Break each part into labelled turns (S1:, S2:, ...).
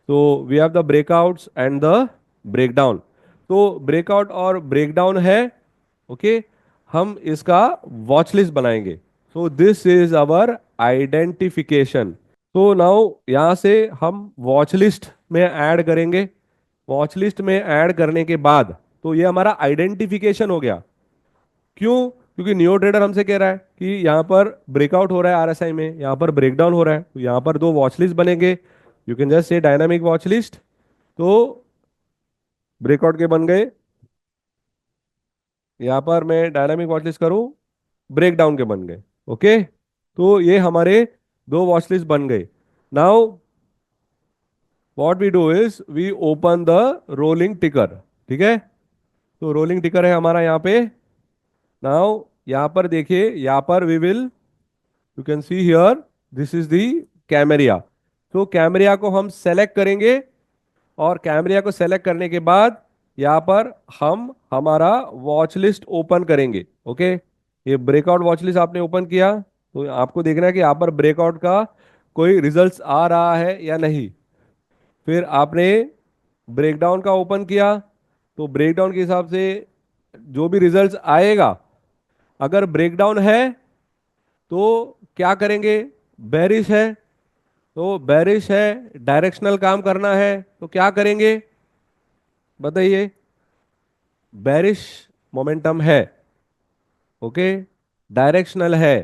S1: तो we have the breakouts and the breakdown. तो breakout और ब्रेकडाउन है। ओके, हम इसका वॉच लिस्ट बनाएंगे। So this is our identification. तो नाउ यहाँ से हम वॉच लिस्ट में ऐड करेंगे। वॉच लिस्ट में ऐड करने के बाद तो ये हमारा आइडेंटिफिकेशन हो गया। क्यों? क्योंकि नियो ट्रेडर हमसे कह रहा है कि यहाँ पर ब्रेकआउट हो रहा है आरएसआई में, यहाँ पर ब्रेकडाउन हो रहा है, तो यहाँ पर दो वॉच लिस्ट बनेंगे। You can just say dynamic watch list. तो ब्रेकआउट के बन गए, यहाँ पर मैं डायनामिक वॉच लिस्ट करूँ, ब्रेकडाउन के बन गए। ओके, तो ये हमारे दो वॉच लिस्ट बन गए। Now what we do is we open the rolling ticker. ठीक है, तो रोलिंग टिकर है हमारा यहाँ पे। नाउ यहाँ पर देखिए, यहाँ पर we will, you can see here, this is the camarilla. तो कैमेरिया को हम सेलेक्ट करेंगे, और कैमेरिया को सेलेक्ट करने के बाद यहाँ पर हम हमारा वॉच लिस्ट ओपन करेंगे। ओके, ये ब्रेकआउट वॉच लिस्ट आपने ओपन किया, तो आपको देखना है कि यहाँ पर ब्रेकआउट का कोई रिजल्ट्स आ रहा है या नहीं। फिर आपने ब्रेकडाउन का ओपन किया, तो ब्रेकडाउन के हिसाब से जो भी रिजल्ट्स आएगा, अगर ब्रेकडाउन है तो क्या करेंगे? बेरिश है तो बेरिश है, डायरेक्शनल काम करना है तो क्या करेंगे? बताइए। बेरिश मोमेंटम है, ओके, डायरेक्शनल है,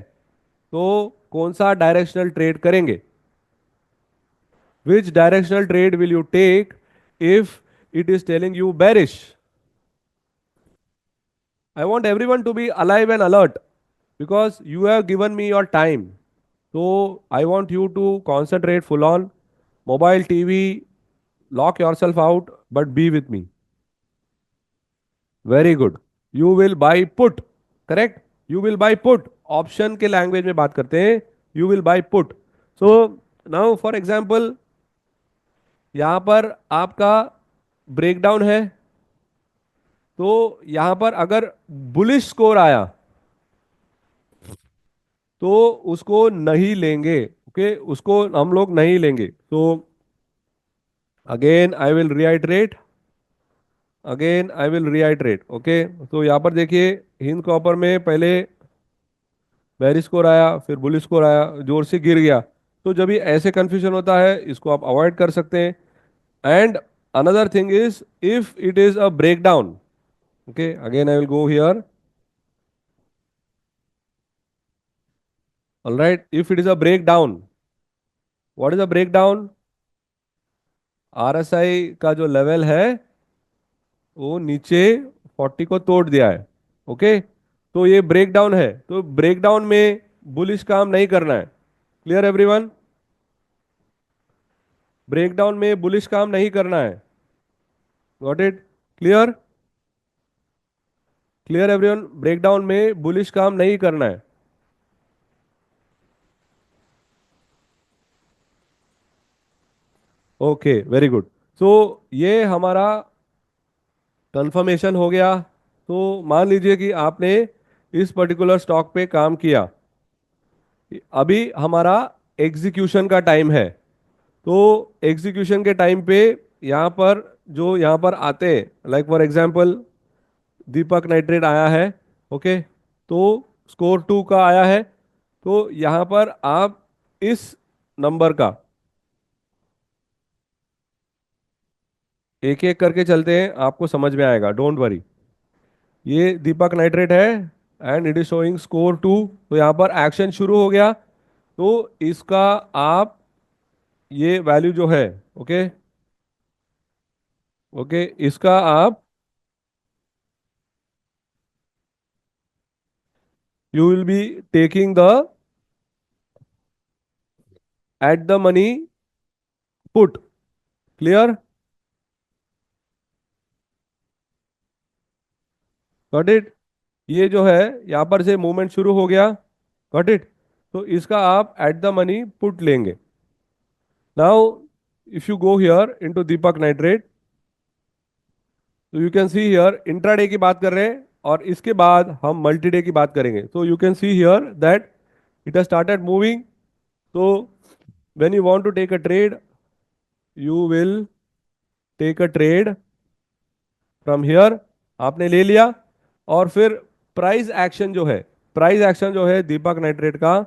S1: तो कौन सा डायरेक्शनल ट्रेड करेंगे? Which directional trade will you take if it is telling you bearish? I want everyone to be alive and alert because you have given me your time. So I want you to concentrate full on mobile TV, lock yourself out, but be with me. Very good. You will buy put, correct? You will buy put. Option के language में बात करते हैं. You will buy put. So now for example, यहाँ पर आपका breakdown है, तो यहाँ पर अगर बुलिश स्कोर आया तो उसको नहीं लेंगे। ओके, उसको हम लोग नहीं लेंगे। तो again I will reiterate, again I will reiterate. Okay, तो यहाँ पर देखिए, हिंद कॉपर में पहले बेरिश स्कोर आया, फिर बुलिश स्कोर आया, जोर से गिर गया। तो जब ये ऐसे कंफ्यूजन होता है, इसको आप अवॉइड कर सकते हैं। And another thing is if it is a breakdown. Okay, again I will go here. Alright, if it is a breakdown, what is a breakdown? RSI का जो level है वो नीचे 40 को तोड़ दिया है। ओके, तो ये ब्रेक डाउन है, तो ब्रेक डाउन में बुलिश काम नहीं करना है। Clear everyone? ब्रेक डाउन में बुलिश काम नहीं करना है। Got it? Clear? Clear everyone? Breakdown में बुलिश काम नहीं करना है। Okay, very good. सो ये हमारा कंफर्मेशन हो गया। तो मान लीजिए कि आपने इस पर्टिकुलर स्टॉक पे काम किया, अभी हमारा एग्जीक्यूशन का टाइम है। तो एग्जीक्यूशन के टाइम पे यहाँ पर जो यहाँ पर आते हैं, like for example Deepak nitrate आया है। ओके, तो स्कोर 2 का आया है। तो यहाँ पर आप इस नंबर का एक एक करके चलते हैं, आपको समझ में आएगा, डोंट वरी। ये दीपक नाइट्रेट है and it is showing score 2। तो यहाँ पर एक्शन शुरू हो गया। तो इसका आप ये वैल्यू जो है, ओके, ओके, इसका आप, you will be taking the eight the money put. Clear? Got it? ये जो है यहाँ पर से मूवमेंट शुरू हो गया। Got it? तो इसका आप एट द मनी पुट लेंगे। Now if you go here into Deepak Nitrite, तो you can see here intraday की बात कर रहे हैं, और इसके बाद हम मल्टी डे की बात करेंगे। तो you can see here that it has started moving. तो when you want to take a trade, you will take a trade from here, आपने ले लिया। और फिर प्राइस एक्शन जो है, प्राइस एक्शन जो है दीपक नाइट्रेट का,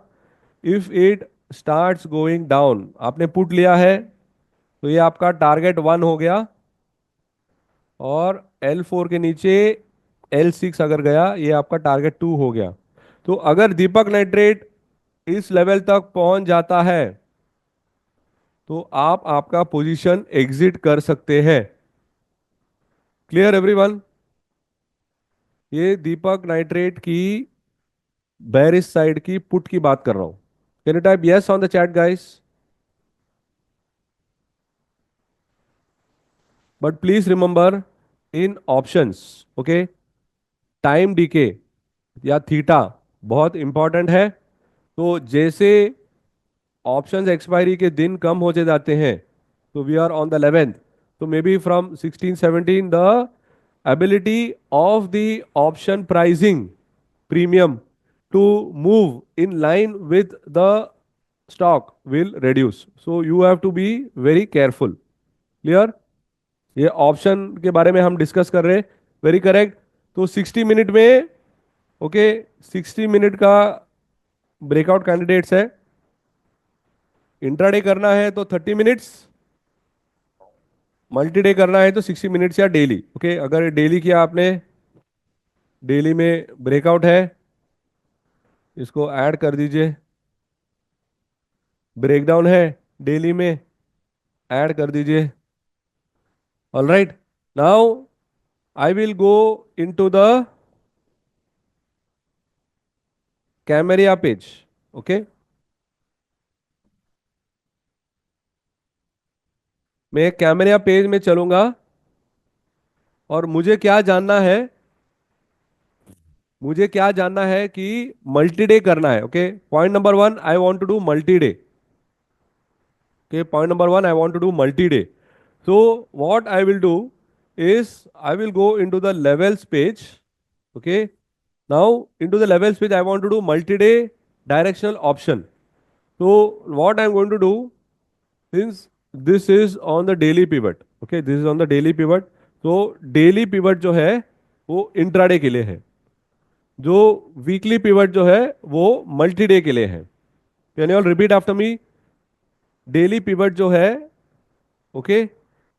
S1: if it starts going down, आपने पुट लिया है, तो ये आपका टारगेट 1 हो गया। और L4 के नीचे L6 अगर गया, ये आपका टारगेट 2 हो गया। तो अगर दीपक नाइट्रेट इस लेवल तक पहुंच जाता है, तो आप आपका पोजीशन एग्जिट कर सकते हैं। Clear everyone? ये दीपक नाइट्रेट की बेरिश साइड की पुट की बात कर रहा हूं। Can you type yes on the chat guys? But please remember, in options, okay, time DK या थीटा बहुत इंपॉर्टेंट है। तो जैसे ऑप्शंस एक्सपायरी के दिन कम होते जाते हैं, तो we are on the 11th, तो may be from 16 17 the ability of the option pricing premium to move in line with the stock will reduce, so you have to be very careful. Clear? ये option के बारे में हम discuss कर रहे हैं। Very correct. तो 60 minute में, ओके, 60 मिनट का ब्रेकआउट कैंडिडेट्स है। इंट्राडे करना है तो 30 मिनट्स, मल्टी डे करना है तो 60 मिनट्स या डेली। ओके, अगर डेली किया आपने, डेली में ब्रेकआउट है, इसको ऐड कर दीजिए। ब्रेकडाउन है डेली में, ऐड कर दीजिए। All right, now I will go into the camarilla page. Okay, मैं कैमेरिया पेज में चलूंगा और मुझे क्या जानना है, मुझे क्या जानना है कि मल्टी डे करना है। Okay, point number 1, I want to do multi day. Okay, point number 1, I want to do multi day. So what I will do is I will go into the levels page. Okay. Now into the levels page, I want to do multi-day directional option. So what I'm going to do, since this is on the daily pivot. Okay, this is on the daily pivot. So daily pivot जो है वो intraday के लिए है, जो weekly pivot जो है वो मल्टी डे के लिए है। Can you all repeat after me? Daily pivot जो है, ओके,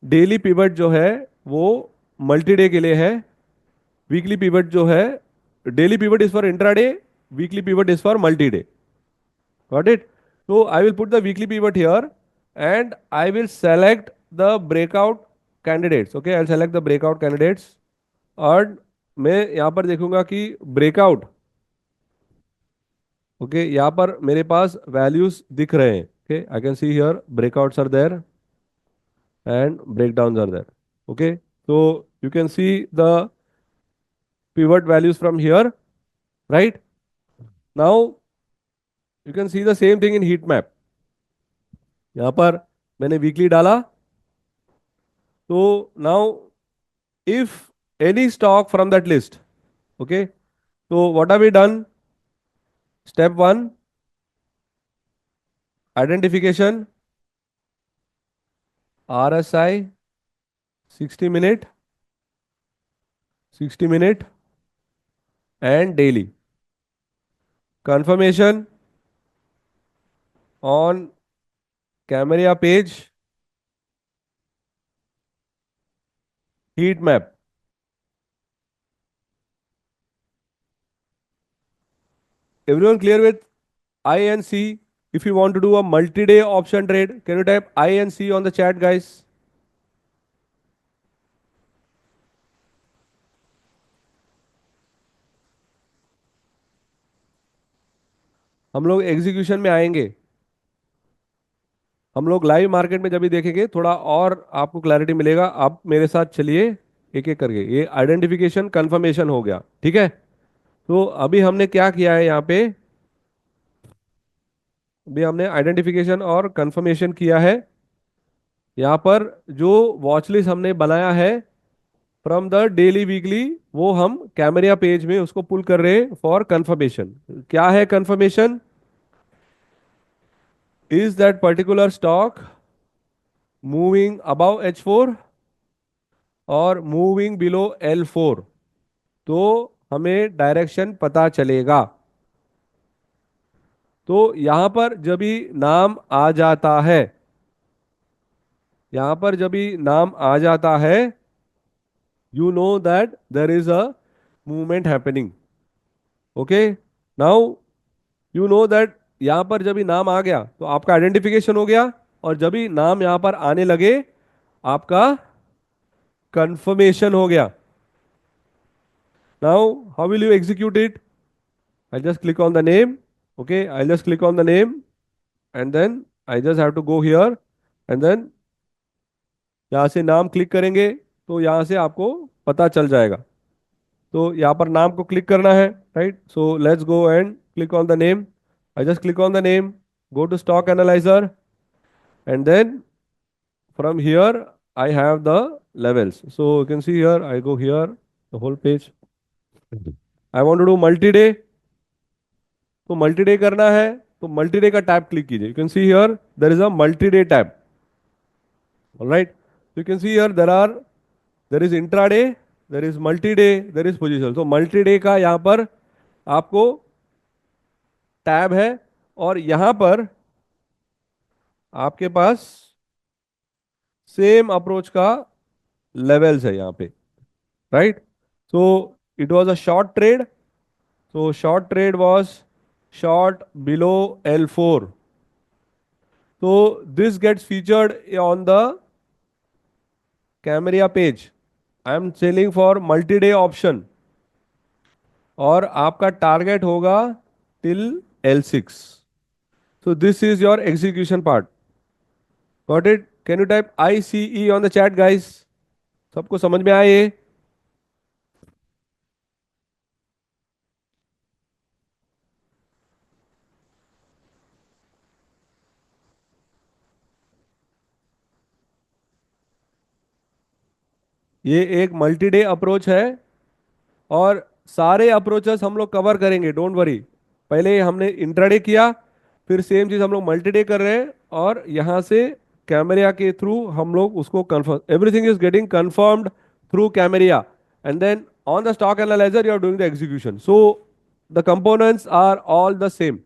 S1: डेली पिवट जो है वो मल्टी डे के लिए है। वीकली पिवट जो है, daily pivot is for intraday, weekly pivot is for multi day. Got it? So I will put the weekly pivot here and I will select the breakout candidates. Okay, I'll select the breakout candidates और मैं यहाँ पर देखूंगा कि breakout, okay, यहाँ पर मेरे पास values दिख रहे हैं। Okay, I can see here breakouts are there and breakdowns are there. Okay, so you can see the pivot values from here, right? Now you can see the same thing in heat map. यहाँ पर मैंने weekly डाला, तो now if any stock from that list, okay, so what have we done? Step 1, identification, RSI, 60 minute, 60 minute and daily. Confirmation on Cameria page, heat map. Everyone clear with I and C? If you want to do a multi-day option trade, can you type I and C on the chat, guys? हम लोग execution में आएंगे, हम लोग live market में जब भी देखेंगे थोड़ा और आपको क्लैरिटी मिलेगा। आप मेरे साथ चलिए एक एक करके। ये आइडेंटिफिकेशन कंफर्मेशन हो गया, ठीक है? तो अभी हमने क्या किया है यहाँ पे, अभी हमने आइडेंटिफिकेशन और कंफर्मेशन किया है। यहाँ पर जो वॉच लिस्ट हमने बनाया है फ्रॉम द डेली वीकली, वो हम कैमरिया पेज में उसको पुल कर रहे हैं फॉर कंफर्मेशन। क्या है confirmation? Is that particular stock moving above H4 और मूविंग बिलो L4, तो हमें डायरेक्शन पता चलेगा। तो यहां पर जब भी नाम आ जाता है, यहां पर जब भी नाम आ जाता है, you know that there is a movement happening. Okay, now you know that यहां पर जब भी नाम आ गया तो आपका आइडेंटिफिकेशन हो गया, और जब भी नाम यहां पर आने लगे आपका कंफर्मेशन हो गया। Now how will you execute it? I just click on the name. Okay, I just click on the name and then I just have to go here and then यहाँ से नाम क्लिक करेंगे तो यहाँ से आपको पता चल जाएगा। तो यहाँ पर नाम को क्लिक करना है, right? So let's go and click on the name. I just click on the name, go to stock analyzer, and then from here I have the levels. So you can see here, I go here, the whole page. I want to do multi-day, तो multi-day करना है तो multi-day का tab click कीजिए। You can see here there is a multi-day tab. All right. So you can see here there is intraday, there is multi-day, there is position. So multi-day का यहाँ पर आपको tab है, और यहाँ पर आपके पास सेम अप्रोच का लेवल्स है यहाँ पे, right? So it was a short trade, so short trade was short below L4, so this gets featured on the Camaria page. I am selling for multi-day option और आपका target होगा till L6. So this is your execution part. Got it? Can you type ICE on the chat, guys? सबको समझ में आया ये? ये एक मल्टी डे अप्रोच है, और सारे अप्रोचेस हम लोग कवर करेंगे, डोंट वरी। पहले हमने इंट्राडे किया, फिर सेम चीज हम लोग मल्टी डे कर रहे हैं, और यहां से कैमरिया के थ्रू हम लोग उसको confirm, everything is getting confirmed through camarilla, and then on the stock analyser you are doing the execution. So the components are all the same.